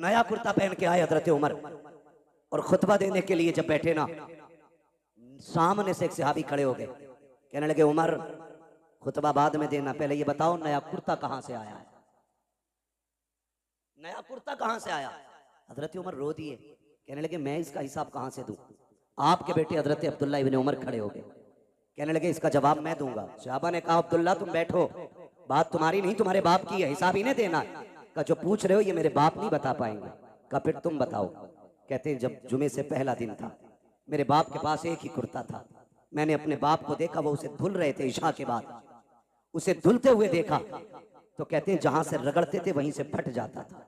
नया कुर्ता पहन के आए हजरत उमर और खुतबा देने के लिए जब बैठे ना, सामने से एक सहाबी खड़े हो गए। कहने लगे उमर खुतबा बाद में देना, पहले ये बताओ नया कुर्ता कहां से आया है, नया कुर्ता कहां से आया। हजरत उमर रो दिए। कहने लगे मैं इसका हिसाब कहां से दूं। आपके बेटे हजरत अब्दुल्ला इब्न उमर खड़े हो गए। कहने लगे इसका जवाब मैं दूंगा। सहाबा ने कहा अब्दुल्ला तुम बैठो, बात तुम्हारी नहीं तुम्हारे बाप की है, हिसाब इन्हें देना है। का जो पूछ रहे हो ये मेरे बाप नहीं बता पाएंगे। का फिर तुम बताओ। कहते हैं जब जुमे से पहला दिन था, मेरे बाप के पास एक ही कुर्ता था। मैंने अपने बाप को देखा, वो उसे धुल रहे थे इशा के बाद, उसे धुलते हुए देखा तो कहते हैं जहां से रगड़ते थे वहीं से फट जाता था।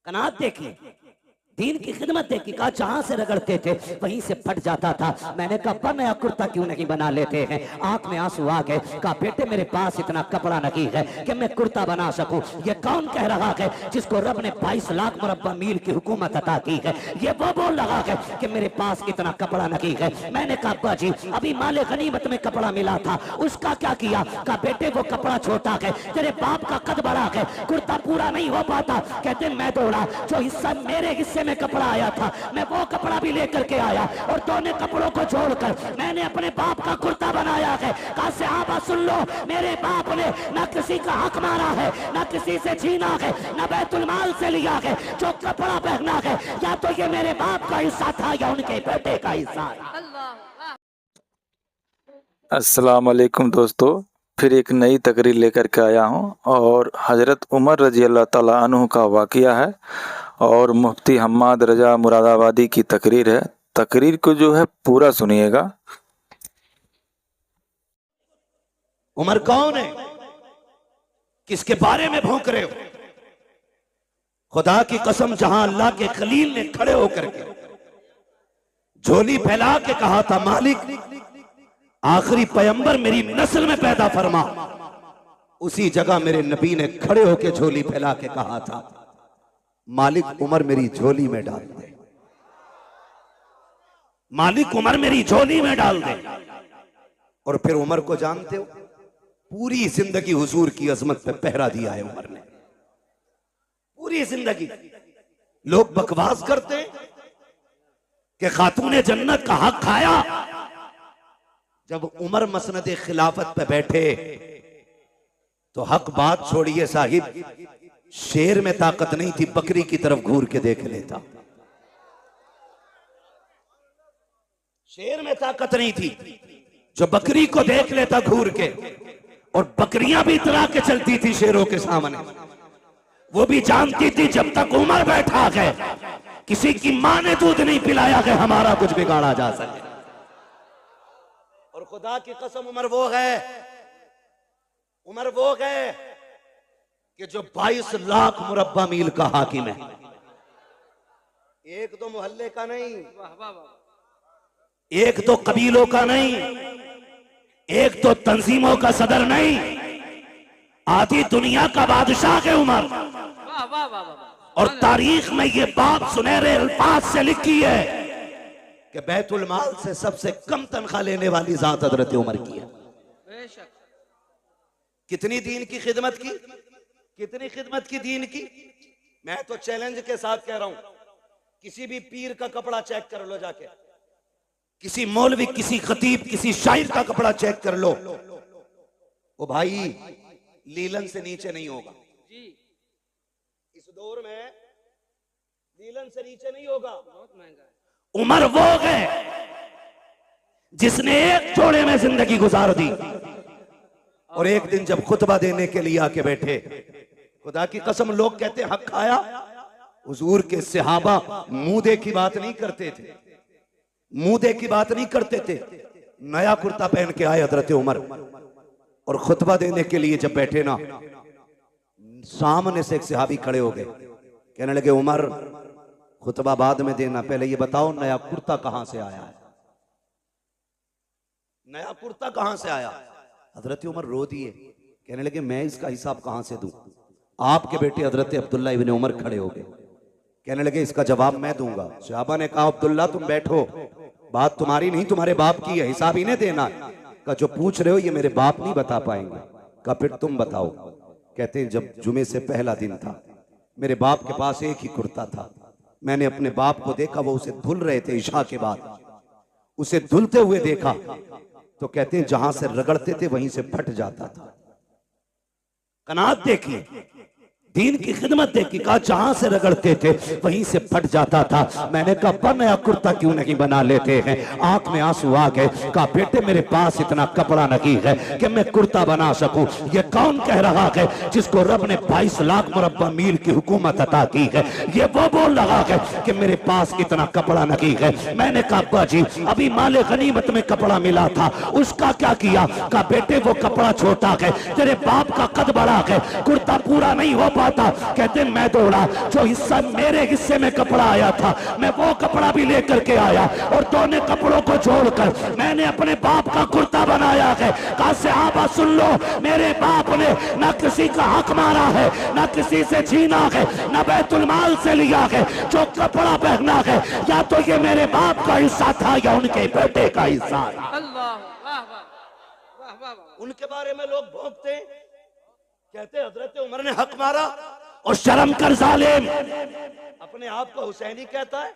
कनात देखी, दीन की खिदमत देखी। कहा जहां से रगड़ते थे वहीं से फट जाता था। मैंने कहा नया कुर्ता क्यों नहीं बना लेते हैं। आंख में आंसू आ गए। कहा बेटे मेरे पास इतना कपड़ा नहीं है कि मैं कुर्ता बना सकूं। ये कौन कह रहा है जिसको रब ने 22 लाख मुरब्बा मील की हुकूमत अता की है, ये वो बोल रहा है कि मेरे पास इतना कपड़ा नहीं है। मैंने कहा अब्बा जी अभी माले गनीमत में कपड़ा मिला था, उसका क्या किया। कहा बेटे वो कपड़ा छोटा है, तेरे बाप का कद बड़ा है, कुर्ता पूरा नहीं हो पाता। कहते मैं दौड़ा, जो हिस्सा मेरे हिस्से में कपड़ा आया था मैं वो कपड़ा भी लेकर के आया और दोनों कपड़ों को जोड़कर मैंने अपने बाप का कुर्ता बनाया है। कहा सहाबा सुन लो, मेरे बाप ने ना किसी का हक मारा है, ना किसी से छीना है, ना बैतुल माल से लिया है। जो कपड़ा पहना है या तो ये मेरे बाप का हिस्सा था या उनके बेटे का हिस्सा था। अस्सलाम वालेकुम दोस्तों, फिर एक नई तकरीर लेकर के आया हूं और हज़रत उमर रजी अल्लाह ताला अन्हु का वाक़िया है और मुफ्ती हम्माद रजा मुरादाबादी की तकरीर है। तकरीर को जो है पूरा सुनिएगा। उमर कौन है, किसके बारे में भौंक रहे हो। खुदा की कसम जहां अल्लाह के खलील ने खड़े होकर के झोली फैला के कहा था मालिक आखिरी पैगंबर मेरी नस्ल में पैदा फरमा, उसी जगह मेरे नबी ने खड़े होकर झोली फैला के कहा था मालिक उमर मेरी झोली में डाल दे, मालिक उमर मेरी झोली में डाल दे। और फिर उमर को जानते हो, पूरी जिंदगी हुजूर की अजमत पे पहरा दिया है उमर ने, पूरी जिंदगी। लोग बकवास करते कि खातूने जन्नत का हक खाया। जब उमर मसनद खिलाफत पे बैठे तो हक बात छोड़िए साहिब, शेर में ताकत नहीं थी, बकरी की तरफ घूर के देख लेता। शेर में ताकत नहीं थी जो बकरी को देख लेता घूर के, और बकरियां भी इतरा के चलती थी शेरों के सामने। वो भी जानती थी जब तक उमर बैठा है किसी की मां ने दूध नहीं पिलाया है हमारा कुछ बिगाड़ा जा सके। और खुदा की कसम उमर वो है, उमर वो है कि जो 22 लाख मुरब्बा मील का हाकिम है। एक तो मोहल्ले का नहीं, एक तो कबीलों का नहीं, एक तो तंजीमों का सदर नहीं, आधी दुनिया का बादशाह है उमर। और तारीख में ये बात सुनहरे अल्फाज से लिखी है कि बैतुल माल से सबसे कम तनख्वाह लेने वाली जात हजरत उमर की है। कितनी दीन की खिदमत की, कितनी खिदमत की दीन की। मैं तो चैलेंज के साथ कह रहा हूं, किसी भी पीर का कपड़ा चेक कर लो जाके, किसी मौलवी, किसी खतीब, किसी शायर का कपड़ा चेक कर लो, वो भाई लीलन से नीचे नहीं होगा। इस दौर में लीलन से नीचे नहीं होगा। बहुत महंगा है। उमर वो है जिसने एक जोड़े में जिंदगी गुजार दी, और एक दिन जब खुतबा देने के लिए आके बैठे, खुदा की कसम लोग कहते हक खाया। हुजूर के सहाबा मुंह की बात नहीं करते थे, मुंह की बात नहीं करते थे। नया कुर्ता पहन के आए हजरत उमर और खुतबा देने के लिए जब बैठे ना, सामने से एक सहाबी खड़े हो गए। कहने लगे उमर खुतबा बाद में देना, पहले ये बताओ नया कुर्ता कहां से आया है, नया कुर्ता कहां से आया। हजरत उमर रो दिए। कहने लगे मैं इसका हिसाब कहां से दूं। आपके बेटे हजरत अब्दुल्ला इब्न उमर खड़े हो गए। कहने लगे इसका जवाब मैं दूंगा। सहाबा ने कहा अब्दुल्ला तुम बैठो, बात तुम्हारी नहीं तुम्हारे बाप की है, हिसाब इन्हें देना। का जो पूछ रहे हो ये मेरे बाप नहीं बता पाएंगे। का फिर तुम बताओ। कहते हैं जब जुमे से पहला दिन था, मेरे बाप के पास एक ही कुर्ता था। मैंने अपने बाप को देखा, वो उसे धुल रहे थे इशा के बाद, उसे धुलते हुए देखा तो कहते हैं जहां से रगड़ते थे वहीं से फट जाता था। कनात देखी, दीन की खिदमत देखी, कहा जहां से रगड़ते थे वहीं से फट जाता था। मैंने कहा अब्बा नया कुर्ता क्यों नहीं बना लेते हैं? आंख में आंसू आ गए। कहा बेटे मेरे पास इतना कपड़ा नहीं है कि मैं कुर्ता बना सकूं। ये कौन कह रहा है जिसको रब ने 22 लाख मुरब्बा मील की हुकूमत अता की है? ये वो बोल रहा है कि मेरे पास इतना कपड़ा नहीं है। मैंने कहा अब्बा जी अभी माले गनीमत में कपड़ा मिला था, उसका क्या किया? कहा बेटे वो कपड़ा छोटा है, तेरे बाप का कद बड़ा है, कुर्ता पूरा नहीं हो पाता। कहते मैं दौड़ा, जो हिस्सा मेरे हिस्से में कपड़ा आया था मैं वो कपड़ा भी लेकर के आया और दोनों कपड़ों को जोड़कर मैंने अपने बाप का कुर्ता बनाया है। कहा सहाबा सुन लो, मेरे बाप ने ना किसी का हक मारा है, ना किसी से छीना है, ना बैतुल माल से लिया है। जो कपड़ा पहना है या तो ये मेरे बाप का हिस्सा था या उनके बेटे का हिस्सा था। अल्लाह वाह वाह वाह वाह वाह। उनके बारे में लोग भोंकते, कहते हजरत उमर ने हक मारा। और शर्म कर जालिम, अपने आप को हुसैनी कहता है,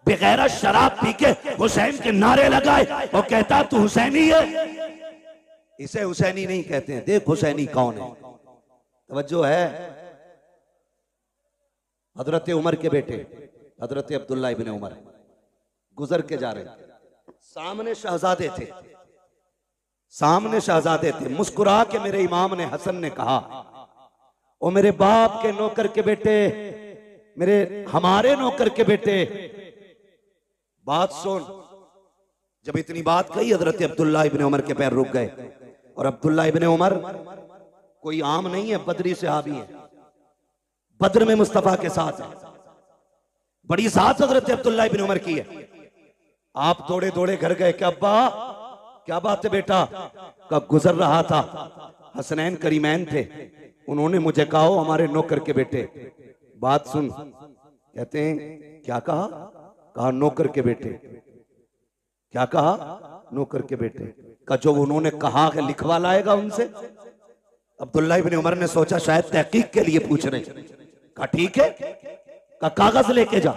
बगैर शराब पी के हुसैन के नारे लगाए और कहता तू हुसैनी है। इसे हुसैनी नहीं कहते हैं। देख हुसैनी कौन है, तवज्जो है। हजरत उमर के बेटे हजरत अब्दुल्ला इब्ने उमर गुजर के जा रहे थे, सामने शहजादे थे, सामने शहजादे थे। मुस्कुरा के मेरे इमाम ने हसन ने कहा, ओ मेरे बाप के नौकर के बेटे, मेरे हमारे नौकर के बेटे, बात सुन। जब इतनी बात कही हजरत अब्दुल्ला इब्ने उमर के पैर रुक गए। और अब्दुल्ला इब्ने उमर कोई आम नहीं है, बदरी सहाबी है, बद्र में मुस्तफा के साथ है। बड़ी साथ हजरत अब्दुल्ला इब्ने उमर की है। आप दौड़े दौड़े घर गए, क्या अब्बा क्या बात है बेटा? का गुजर रहा था, हसनैन करीमैन थे, उन्होंने मुझे कहा हमारे नौकर के बेटे। बात सुन, कहते हैं क्या कहा? कहा नौकर के बेटे। क्या कहा? नौकर के बेटे का जो उन्होंने कहा है लिखवा लाएगा उनसे। अब्दुल्ला इब्ने उमर ने सोचा शायद तहकीक के लिए पूछ रहे। कहा ठीक है, का कागज लेके जा।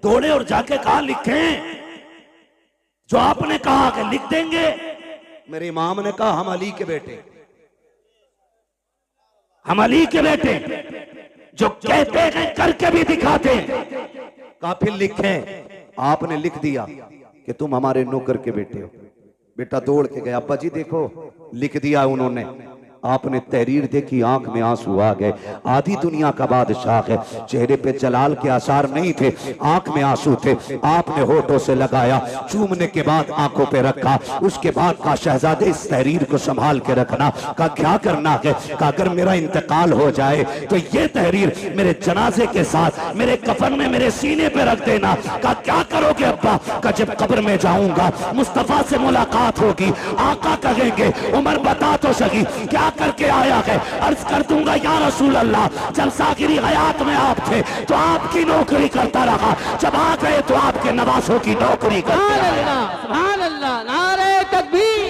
दौड़े और जाके कहा लिखें, जो आपने कहा कि लिख देंगे। मेरे इमाम ने कहा हम अली के बेटे, हम अली के बेटे, जो कहते हैं करके भी दिखाते हैं। कहा फिर लिखें। आपने लिख दिया कि तुम हमारे नौकर के बेटे हो। बेटा दौड़ के गया, अब्बा जी देखो लिख दिया उन्होंने। आपने तहरीर देखी, आंख में आंसू आ गए। आधी दुनिया का बादशाह है, चेहरे पे जलाल के आसार नहीं थे, आंख में आंसू थे। आपने होठों से लगाया, चूमने के बाद आंखों पे रखा। उसके बाद कहा शहजादे इस तहरीर को संभाल के रखना। कहा क्या करना है? कहा अगर मेरा इंतकाल हो जाए तो ये तहरीर मेरे जनाजे के साथ मेरे कफन में मेरे सीने पे रख देना। कहा क्या करोगे अब्बा? कहा जब कब्र में जाऊंगा मुस्तफा से मुलाकात होगी, आका कहेंगे उमर बता तो सही क्या करके आया है? अर्ज कर दूंगा या रसूल अल्लाह, जब सागिरी हयात में आप थे तो आपकी नौकरी करता रहा, जब आ गए तो आपके नवासों की नौकरी करते रहा। सुभान अल्लाह, नारे तकबीर,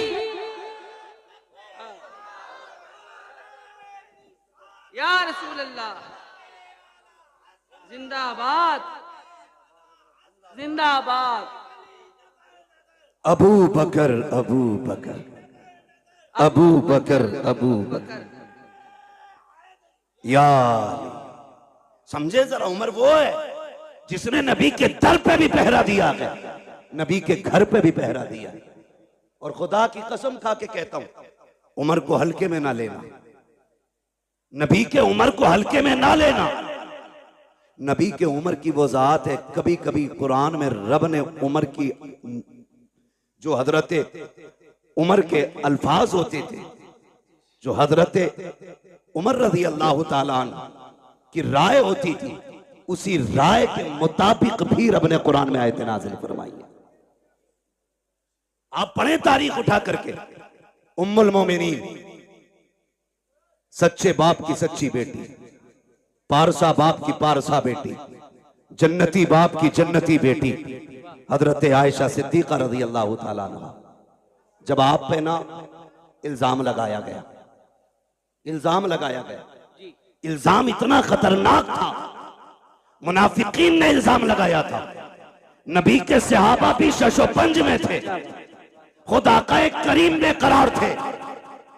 या रसूल अल्लाह, जिंदाबाद जिंदाबाद। अबू बकर अबू बकर अबू बकर अबू बकर। यार समझे जरा, उमर वो है जिसने नबी के दर पे भी पहरा दिया है, नबी के घर पे भी पहरा दिया। और खुदा की कसम खा के कहता हूं उमर को हल्के में ना लेना, नबी के उमर को हल्के में ना लेना। नबी के उमर की वो जात है, कभी कभी कुरान में रब ने उमर की जो हजरत उमर के अल्फाज होते थे, जो हजरत उमर रज़ी अल्लाह ताला अन्हु की राय होती थी, उसी राय के मुताबिक भी रब ने कुरान में आयत नाज़िल फरमाई है। आप पढ़ें तारीख उठा करके, उम्मुल मोमिनीन, सच्चे बाप की सच्ची बेटी, पारसा बाप की पारसा बेटी, जन्नती बाप की जन्नती बेटी, हजरत आयशा सिद्दीका रज़ी अल्लाह ताला अन्हा। जब आप पे ना इल्जाम लगाया गया, इल्जाम लगाया गया, इल्जाम इतना खतरनाक था, मुनाफिकीन ने इल्जाम लगाया था। नबी के सहाबा भी शशोपंज में थे, खुद आका करीम बेकरार थे,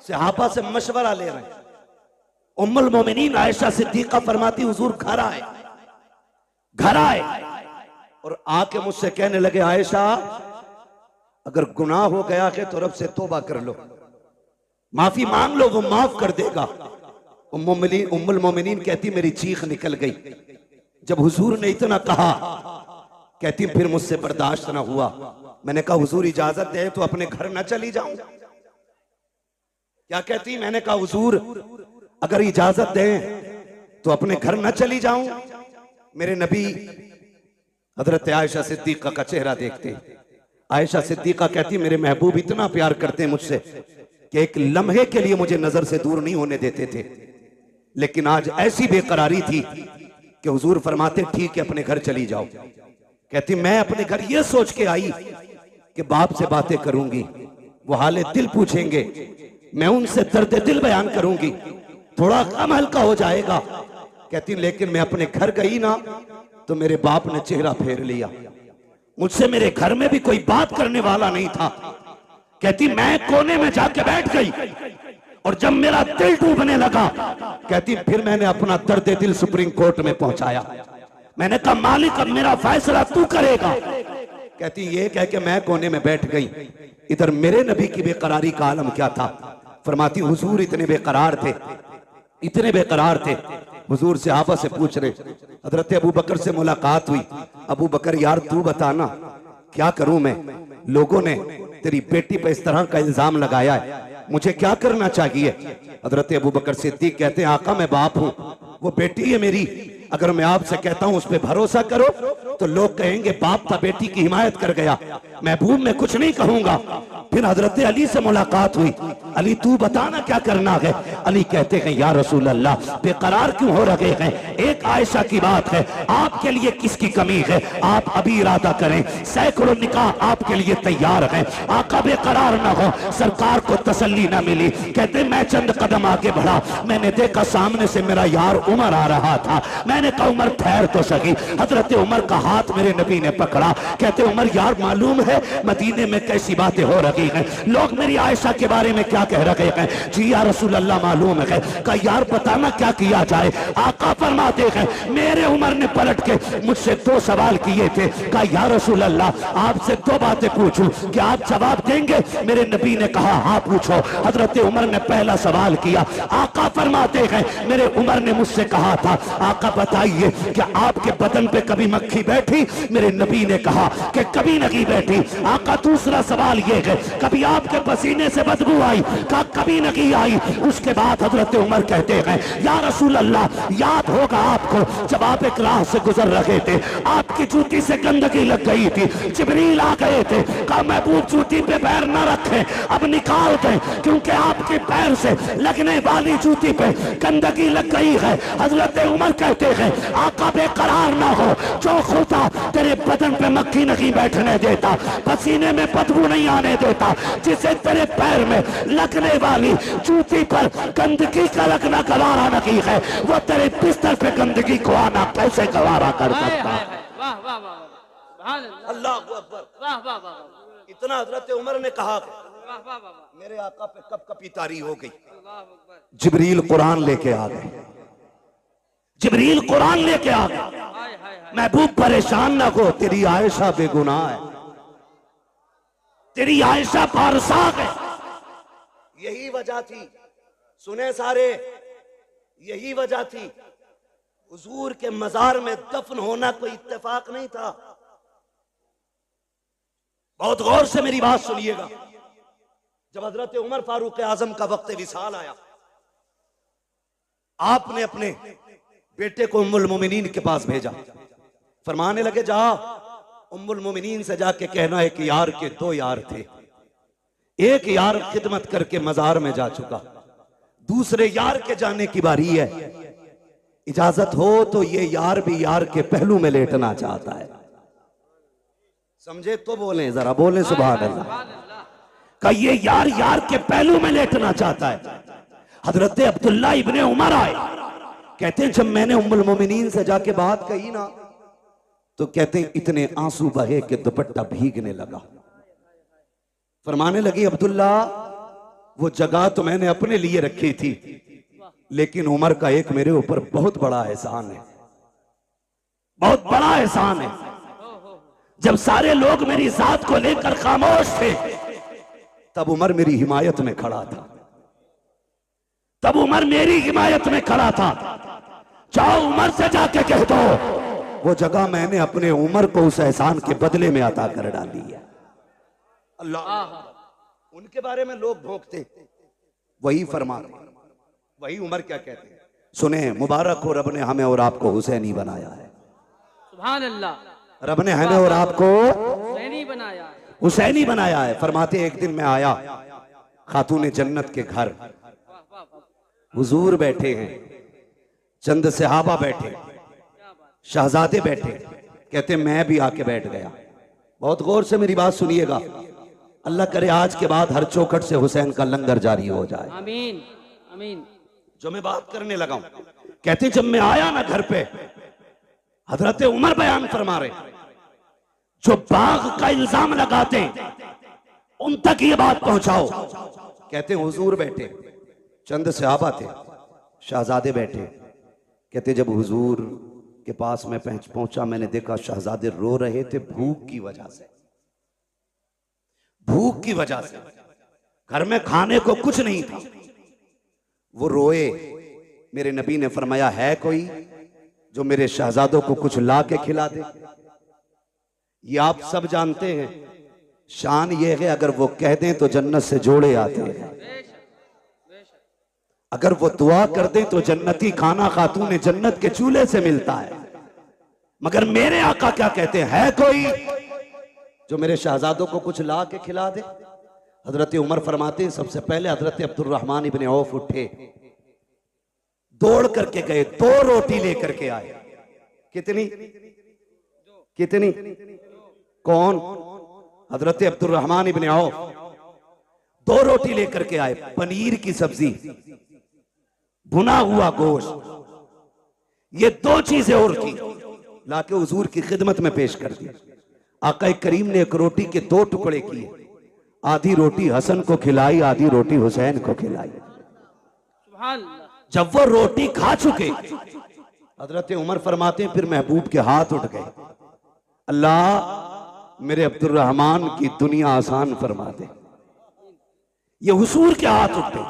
सहाबा से मशवरा ले रहे हैं। उम्मुल मोमिनीन आयशा सिद्दीका फरमाती हुजूर घर आए और आके मुझसे कहने लगे, आयशा अगर गुनाह हो गया है तो रब से तौबा कर लो, माफी मांग लो, वो माफ कर देगा। उम्मुल मोमिनीन कहती मेरी चीख निकल गई जब हुजूर ने इतना कहा। कहती फिर मुझसे बर्दाश्त ना हुआ, मैंने कहा हुजूर इजाजत दे तो अपने घर ना चली जाऊं। क्या कहती? मैंने कहा हुजूर अगर इजाजत दें तो अपने घर न चली जाऊं। मेरे नबी हजरत आयशा सिद्दीका का चेहरा देखते, आयशा सिद्दीका कहती मेरे महबूब इतना प्यार करते मुझसे कि एक लम्हे के लिए मुझे नजर से दूर नहीं होने देते थे, लेकिन आज ऐसी बेकरारी थी कि हुजूर फरमाते ठीक है अपने घर चली जाओ। कहती मैं अपने घर ये सोच के आई कि बाप से बातें करूंगी, वो हाले दिल पूछेंगे, मैं उनसे दर्द दिल बयान करूंगी, थोड़ा कम हल्का हो जाएगा। कहती लेकिन मैं अपने घर गई ना तो मेरे बाप ने चेहरा फेर लिया, मुझसे मेरे घर में भी कोई बात करने वाला नहीं था। कहती मैं कोने में जाके बैठ गई और जब मेरा दिल डूबने लगा, कहती फिर मैंने अपना दर्द दिल सुप्रीम कोर्ट में पहुंचाया। मैंने कहा मालिक अब मेरा फैसला तू करेगा। कहती ये कह के मैं कोने में बैठ गई। इधर मेरे नबी की बेकरारी का आलम क्या था। फरमाती हुजूर इतने बेकरार थे, हुजूर सहाबा से पूछ रहे, हजरत अबू बकर से मुलाकात हुई, अबू बकर यार तू बताना क्या करूं मैं, लोगों ने तेरी बेटी पे इस तरह का इल्जाम लगाया है, मुझे क्या करना चाहिए। हजरत अबू बकर सिद्दीक कहते हैं आका मैं बाप हूं, वो बेटी है मेरी, अगर मैं आपसे कहता हूं उस पर भरोसा करो तो लोग कहेंगे बाप था बेटी की हिमायत कर गया, महबूब मैं कुछ नहीं कहूंगा। फिर हजरत अली से मुलाकात हुई, अली तू बताना क्या करना है। अली कहते हैं या रसूल अल्लाह बेकरार क्यों हो रहे हैं, एक आयशा की बात है, आपके लिए किसकी कमी है, आप अभी इरादा करें, सैकड़ों निकाह आपके लिए तैयार हैं, आका बेकरार ना हो। सरकार को तसल्ली ना मिली, कहते मैं चंद कदम आगे बढ़ा, मैंने देखा सामने से मेरा यार उमर आ रहा था, मैंने कहा उमर ठहर तो सही। हजरत उमर का हाथ मेरे नबी ने पकड़ा, कहते उमर यार मालूम है मदीने में कैसी बातें हो रही हैं, लोग मेरी आयशा के बारे में क्या कह रहे हैं। जी या रसूल अल्लाह मालूम है। कहा यार बताना क्या किया जाए। आका फरमाते हैं मेरे उमर ने पलट के मुझसे दो सवाल किए थे, कहा या रसूल अल्लाह आपसे दो बातें पूछूं, क्या आप जवाब देंगे। मेरे नबी ने कहा हाँ पूछो। हजरत उमर ने पहला सवाल किया, आका फरमाते हैं मेरे उमर ने मुझसे कहा था आका बताइए क्या आपके बदन पे कभी मक्खी बैठी। मेरे नबी ने कहा कि कभी नहीं बैठी। आका दूसरा सवाल ये है कभी आपके पसीने से बदबू आई, कहा कभी नहीं आई। उसके बाद हजरत उमर कहते हैं या रसूल अल्लाह याद होगा आपको जब आप एक राह से गुजर रहे थे, आपकी जूती से गंदगी लग गई थी, जिब्रील आ गए थे, कहा महबूब जूती पे पैर न रखें, अब निकाल दें क्योंकि आपके पैर से लगने वाली जूती पे गंदगी लग गई है। हजरत उमर कहते हैं आका बेकरार ना हो, जो खुदा तेरे बदन पे मक्खी नहीं बैठने देता, पसीने में बदबू नहीं आने देता, जिसे तेरे पैर में लगने वाली जूती पर गंदगी का लगना गवारा नहीं है, वो तेरे बिस्तर पे गंदगी को आना कैसे गवारा कर सकता। वाह वाह वाह अल्लाह अकबर। वाह वाह वाह इतना हजरत उमर ने कहा वाह वाह वाह मेरे आका पे कब कपी तारी हो गई। अल्लाह अकबर। जिब्रील कुरान लेके आ गए, जिब्रील कुरान लेके आ गए। हाय हाय हाय। महबूब परेशान ना हो, तेरी आयशा बेगुनाह है, तेरी आयशा पारसाक है। यही वजह थी, सुने सारे, यही वजह थी हुजूर के मजार में दफन होना कोई इत्तेफाक नहीं था। बहुत गौर से मेरी बात सुनिएगा। जब हजरत उमर फारूक आजम का वक्त विसाल आया, आपने अपने बेटे को उम्मुल मोमिनीन के पास भेजा, फरमाने लगे जा उम्मुल मोमिनीन से जाके कहना है कि यार के दो यार थे, एक यार खिदमत करके मजार में जा चुका, दूसरे यार के जाने की बारी है, इजाजत हो तो ये यार भी यार के पहलू में लेटना चाहता है। समझे तो बोले, जरा बोले सुभान अल्लाह। का ये यार यार के पहलू में लेटना चाहता है। हजरत अब्दुल्ला इब्ने उमर आए, कहते हैं जब मैंने उम्मुल मोमिनीन से जाके बात कही ना, तो कहते हैं इतने आंसू बहे कि दुपट्टा भीगने लगा। फरमाने लगी अब्दुल्ला वो जगह तो मैंने अपने लिए रखी थी, लेकिन उमर का एक मेरे ऊपर बहुत बड़ा एहसान है, बहुत बड़ा एहसान है। जब सारे लोग मेरी जात को लेकर खामोश थे, तब उमर मेरी हिमायत में खड़ा था, तब उमर मेरी हिमायत में खड़ा था। जाओ उमर से जाके कह दो वो जगह मैंने अपने उमर को उस एहसान के बदले में अता कर डाली है। अल्लाह उनके बारे में लोग भोंकते, वही फरमाते, वही उमर क्या कहते हैं। सुने, मुबारक हो रब ने हमें और आपको हुसैनी बनाया है। सुभान अल्लाह, रब ने हमें और आपको हुसैनी बनाया है। हुसैनी बनाया है। फरमाते एक दिन मैं आया खातून जन्नत के घर, हुजूर बैठे हैं, चंद सहाबा बैठे, शहजादे बैठे। कहते मैं भी आके बैठ गया। बहुत गौर से मेरी बात सुनिएगा, अल्लाह करे आज के बाद हर चौखट से हुसैन का लंगर जारी हो जाए। आमीन आमीन। जो मैं बात करने लगा हूं, कहते जब मैं आया ना घर पे, हजरत उमर बयान फरमा रहे, जो बाग का इल्जाम लगाते उन तक ये बात पहुंचाओ। कहते हुजूर बैठे, चंद सहाबा थे, शहजादे बैठे। कहते जब हुजूर के पास मैं पहुंचा, मैंने देखा शहजादे रो रहे थे भूख की वजह से, भूख की वजह से। घर में खाने को कुछ नहीं था, वो रोए। मेरे नबी ने फरमाया है कोई जो मेरे शहजादों को कुछ ला के खिला दे। ये आप सब जानते हैं, शान ये है अगर वो कह दें तो जन्नत से जोड़े आते हैं, अगर वो दुआ कर दें तो जन्नती खाना खातून जन्नत के चूल्हे से मिलता है। मगर मेरे आका क्या कहते हैं, है कोई जो मेरे शहजादों को कुछ ला के खिला दे। हजरत उमर फरमाते हैं सबसे पहले हजरत अब्दुर्रहमान इब्ने औफ उठे, दौड़ करके गए, 2 रोटी लेकर के आए। कितनी कितनी? कौन? हजरत अब्दुर्रहमान इब्ने औफ 2 रोटी लेकर के आए, पनीर की सब्जी, भुना हुआ गोश्त, ये 2 चीजें और थी, लाके हुजूर की खिदमत में पेश कर दी। आका करीम ने एक रोटी के 2 टुकड़े किए, आधी रोटी हसन को खिलाई, आधी रोटी हुसैन को खिलाई। सुभान अल्लाह। जब वो रोटी खा चुके, हजरत उमर फरमाते हैं फिर महबूब के हाथ उठ गए, अल्लाह मेरे अब्दुर्रहमान की दुनिया आसान फरमा दे। ये हुजूर के हाथ उठे,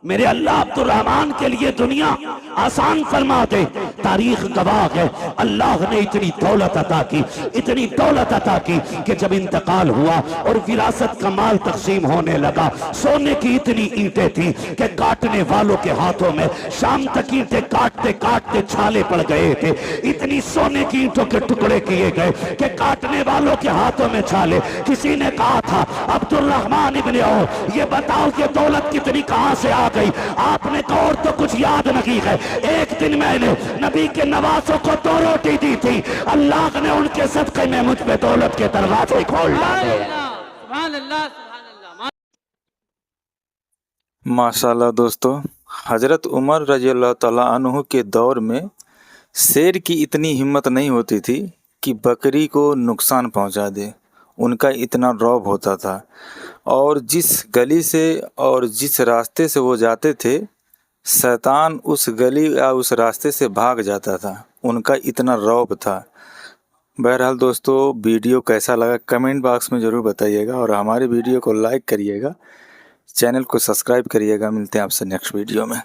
मेरे अल्लाह अब्दुर्रहमान के लिए दुनिया आसान फरमा दे। तारीख गवाह है, अल्लाह ने इतनी दौलत अता की, इतनी दौलत अता की कि जब इंतकाल हुआ और विरासत का माल तकसीम होने लगा, सोने की इतनी ईंटें थी कि काटने वालों के हाथों में शाम तक ईंटें काटते काटते छाले पड़ गए थे। इतनी सोने की ईंटों के टुकड़े किए गए कि काटने वालों के हाथों में छाले। किसी ने कहा था अब्दुर्रहमान इब्ने औफ, ये बताओ कि दौलत कितनी कहां से आ गई? आपने कहा और तो कुछ याद नहीं है, एक दिन मैंने नबी के नवासों को 2 रोटी दी थी, अल्लाह ने उनके सदक़े में मुझ पे दौलत के दरवाजे खोल डाले। सुभान अल्लाह सुभान अल्लाह। माशाल्लाह दोस्तों, हजरत उमर रजी अल्लाह ताला अन्हु के दौर में शेर की इतनी हिम्मत नहीं होती थी कि बकरी को नुकसान पहुंचा दे, उनका इतना रौब होता था। और जिस गली से और जिस रास्ते से वो जाते थे, शैतान उस गली या उस रास्ते से भाग जाता था, उनका इतना रौब था। बहरहाल दोस्तों, वीडियो कैसा लगा कमेंट बॉक्स में ज़रूर बताइएगा और हमारे वीडियो को लाइक करिएगा, चैनल को सब्सक्राइब करिएगा। मिलते हैं आपसे नेक्स्ट वीडियो में।